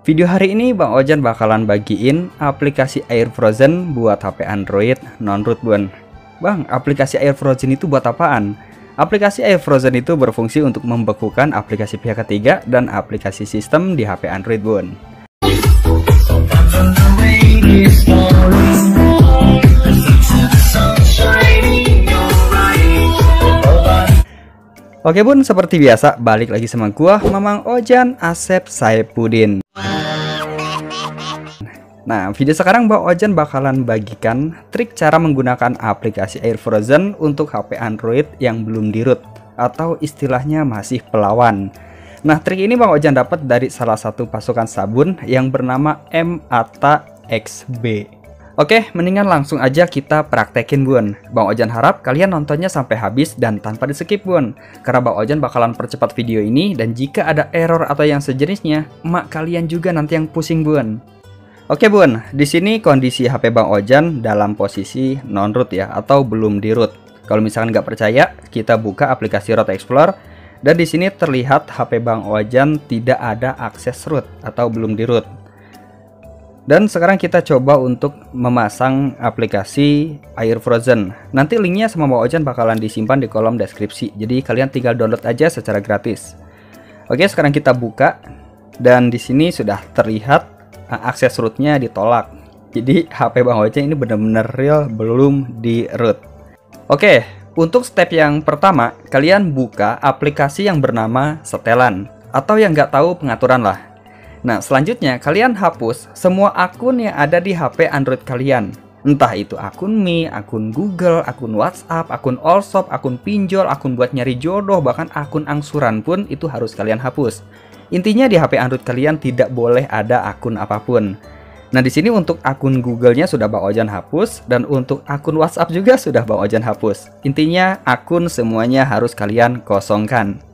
Video hari ini Bang Ojan bakalan bagiin aplikasi Air Frozen buat HP Android non-root bun. Bang, aplikasi Air Frozen itu buat apaan? Aplikasi Air Frozen itu berfungsi untuk membekukan aplikasi pihak ketiga dan aplikasi sistem di HP Android bun. Oke bun, seperti biasa balik lagi sama gua Mamang Ojan Asep Saipudin. Nah, video sekarang Bang Ojan bakalan bagikan trik cara menggunakan aplikasi Air Frozen untuk HP Android yang belum di-root atau istilahnya masih pelawan. Nah, trik ini Bang Ojan dapat dari salah satu pasukan sabun yang bernama M-ATA XB. Oke, mendingan langsung aja kita praktekin bun. Bang Ojan harap kalian nontonnya sampai habis dan tanpa di skip bun, karena Bang Ojan bakalan percepat video ini, dan jika ada error atau yang sejenisnya, emak kalian juga nanti yang pusing bun. Oke bun, di sini kondisi HP Bang Ojan dalam posisi non-root ya, atau belum di-root. Kalau misalkan nggak percaya, kita buka aplikasi Root Explorer, dan di sini terlihat HP Bang Ojan tidak ada akses root atau belum di-root. Dan sekarang kita coba untuk memasang aplikasi Air Frozen. Nanti linknya sama Bang Ojan bakalan disimpan di kolom deskripsi. Jadi kalian tinggal download aja secara gratis. Oke, sekarang kita buka. Dan di sini sudah terlihat akses rootnya ditolak. Jadi HP Bang Ojan ini benar-benar real belum di root. Oke, untuk step yang pertama, kalian buka aplikasi yang bernama Setelan. Atau yang nggak tahu pengaturan lah. Nah, selanjutnya kalian hapus semua akun yang ada di HP Android kalian. Entah itu akun Mi, akun Google, akun WhatsApp, akun Allshop, akun pinjol, akun buat nyari jodoh, bahkan akun angsuran pun itu harus kalian hapus. Intinya di HP Android kalian tidak boleh ada akun apapun. Nah, di sini untuk akun Google-nya sudah Bang Ojan hapus, dan untuk akun WhatsApp juga sudah Bang Ojan hapus. Intinya akun semuanya harus kalian kosongkan.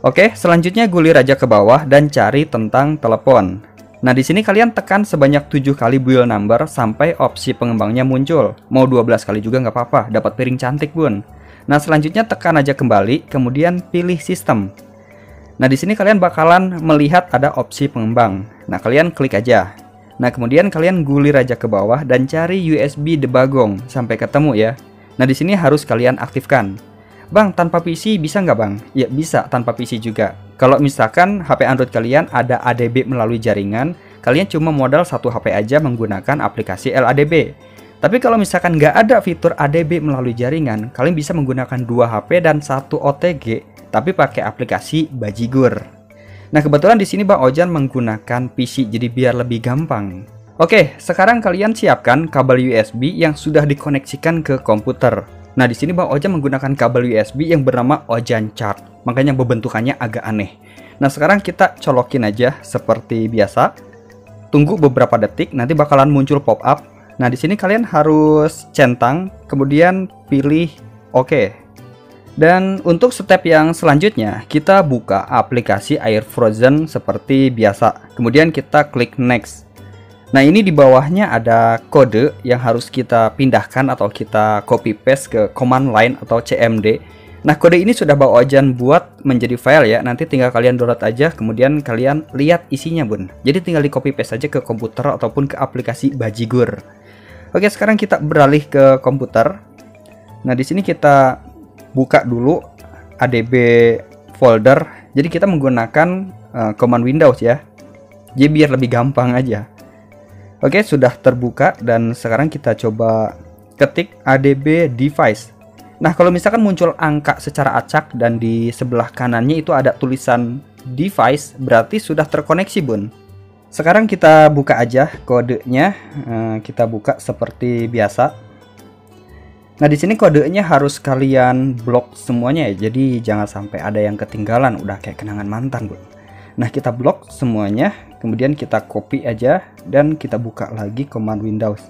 Oke, selanjutnya gulir aja ke bawah dan cari tentang telepon. Nah, di sini kalian tekan sebanyak 7 kali build number sampai opsi pengembangnya muncul. Mau 12 kali juga nggak apa-apa, dapat piring cantik bun. Nah, selanjutnya tekan aja kembali, kemudian pilih sistem. Nah, di sini kalian bakalan melihat ada opsi pengembang. Nah, kalian klik aja. Nah, kemudian kalian gulir aja ke bawah dan cari USB debagong sampai ketemu ya. Nah, di sini harus kalian aktifkan. Bang, tanpa PC bisa nggak bang? Ya bisa, tanpa PC juga. Kalau misalkan HP Android kalian ada ADB melalui jaringan, kalian cuma modal satu HP aja menggunakan aplikasi LADB. Tapi kalau misalkan nggak ada fitur ADB melalui jaringan, kalian bisa menggunakan 2 HP dan 1 OTG, tapi pakai aplikasi Bajigur. Nah, kebetulan di sini Bang Ojan menggunakan PC, jadi biar lebih gampang. Oke, sekarang kalian siapkan kabel USB yang sudah dikoneksikan ke komputer. Nah, di sini Bang Ojan menggunakan kabel USB yang bernama Ojan Chart. Makanya bentukannya agak aneh. Nah, sekarang kita colokin aja seperti biasa. Tunggu beberapa detik, nanti bakalan muncul pop-up. Nah, di sini kalian harus centang, kemudian pilih OK. Dan untuk step yang selanjutnya, kita buka aplikasi Air Frozen seperti biasa. Kemudian kita klik Next. Nah, ini di bawahnya ada kode yang harus kita pindahkan atau kita copy paste ke command line atau CMD. Nah, kode ini sudah Bang Ojan buat menjadi file ya. Nanti tinggal kalian download aja, kemudian kalian lihat isinya bun. Jadi tinggal di copy paste aja ke komputer ataupun ke aplikasi Bajigur. Oke, sekarang kita beralih ke komputer. Nah, di sini kita buka dulu ADB folder. Jadi kita menggunakan command Windows ya. Jadi biar lebih gampang aja. Oke, sudah terbuka dan sekarang kita coba ketik ADB device. Nah, kalau misalkan muncul angka secara acak dan di sebelah kanannya itu ada tulisan device, berarti sudah terkoneksi bun. Sekarang kita buka aja kodenya. Kita buka seperti biasa. Nah, di sini kodenya harus kalian blok semuanya ya. Jadi jangan sampai ada yang ketinggalan, udah kayak kenangan mantan bun. Nah, kita blok semuanya, kemudian kita copy aja dan kita buka lagi command Windows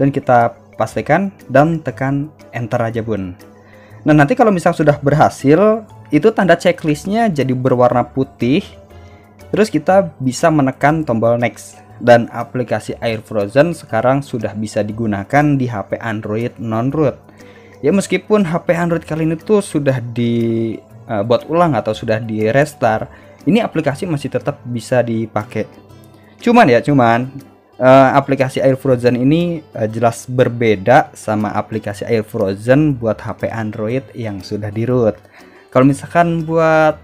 dan kita pastikan dan tekan enter aja bun. Nah, nanti kalau misal sudah berhasil, itu tanda checklistnya jadi berwarna putih, terus kita bisa menekan tombol next dan aplikasi Air Frozen sekarang sudah bisa digunakan di HP Android non-root. Ya, meskipun HP Android kalian itu sudah dibuat ulang atau sudah di restart, ini aplikasi masih tetap bisa dipakai. Cuman aplikasi Air Frozen ini jelas berbeda sama aplikasi Air Frozen buat HP Android yang sudah di root. Kalau misalkan buat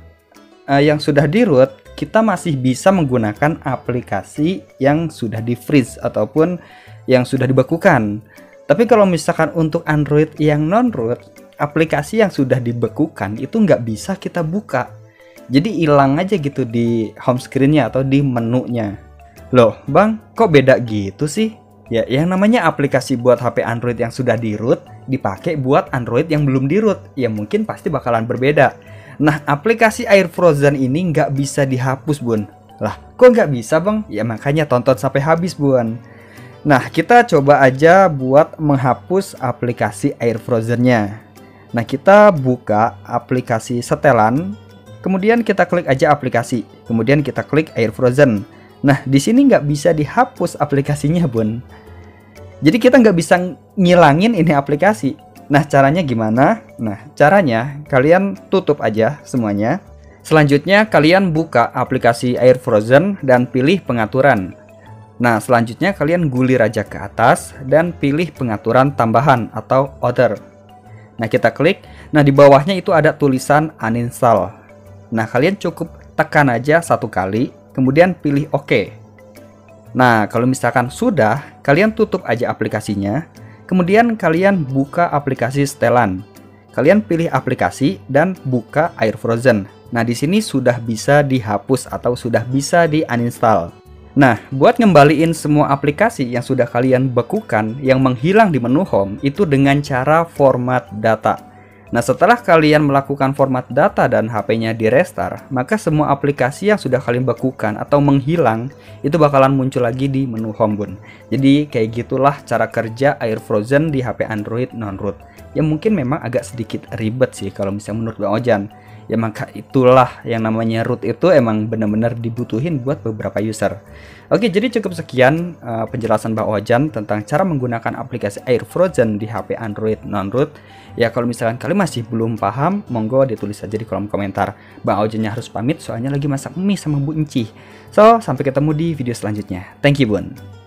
yang sudah di root, kita masih bisa menggunakan aplikasi yang sudah di freeze ataupun yang sudah dibekukan. Tapi kalau misalkan untuk Android yang non root, aplikasi yang sudah dibekukan itu nggak bisa kita buka. Jadi hilang aja gitu di home screen-nya atau di menunya. Loh bang, kok beda gitu sih? Ya, yang namanya aplikasi buat HP Android yang sudah di root dipakai buat Android yang belum di root, ya mungkin pasti bakalan berbeda. Nah, aplikasi Air Frozen ini nggak bisa dihapus bun. Lah, kok nggak bisa bang? Ya makanya tonton sampai habis bun. Nah, kita coba aja buat menghapus aplikasi Air Frozen-nya. Nah, kita buka aplikasi setelan, kemudian kita klik aja aplikasi, kemudian kita klik Air Frozen. Nah, di sini nggak bisa dihapus aplikasinya, bun. Jadi kita nggak bisa ngilangin ini aplikasi. Nah, caranya gimana? Nah, caranya kalian tutup aja semuanya. Selanjutnya kalian buka aplikasi Air Frozen dan pilih pengaturan. Nah, selanjutnya kalian gulir aja ke atas dan pilih pengaturan tambahan atau other. Nah, kita klik. Nah, di bawahnya itu ada tulisan uninstall. Nah, kalian cukup tekan aja satu kali, kemudian pilih OK. Nah, kalau misalkan sudah, kalian tutup aja aplikasinya. Kemudian kalian buka aplikasi setelan. Kalian pilih aplikasi dan buka Air Frozen. Nah, di sini sudah bisa dihapus atau sudah bisa di-uninstall. Nah, buat ngembaliin semua aplikasi yang sudah kalian bekukan yang menghilang di menu home itu dengan cara format data. Nah, setelah kalian melakukan format data dan HP-nya di restart, maka semua aplikasi yang sudah kalian bekukan atau menghilang itu bakalan muncul lagi di menu home bun. Jadi kayak gitulah cara kerja Air Frozen di HP Android non-root. Ya mungkin memang agak sedikit ribet sih kalau misalnya menurut Bang Ojan. Ya maka itulah yang namanya root itu emang benar-benar dibutuhin buat beberapa user. Oke, jadi cukup sekian penjelasan Bang Ojan tentang cara menggunakan aplikasi Air Frozen di HP Android non-root. Ya kalau misalkan kalian masih belum paham, monggo ditulis aja di kolom komentar. Bang Ojannya harus pamit soalnya lagi masak mie sama Bu Enci. So, sampai ketemu di video selanjutnya. Thank you bun.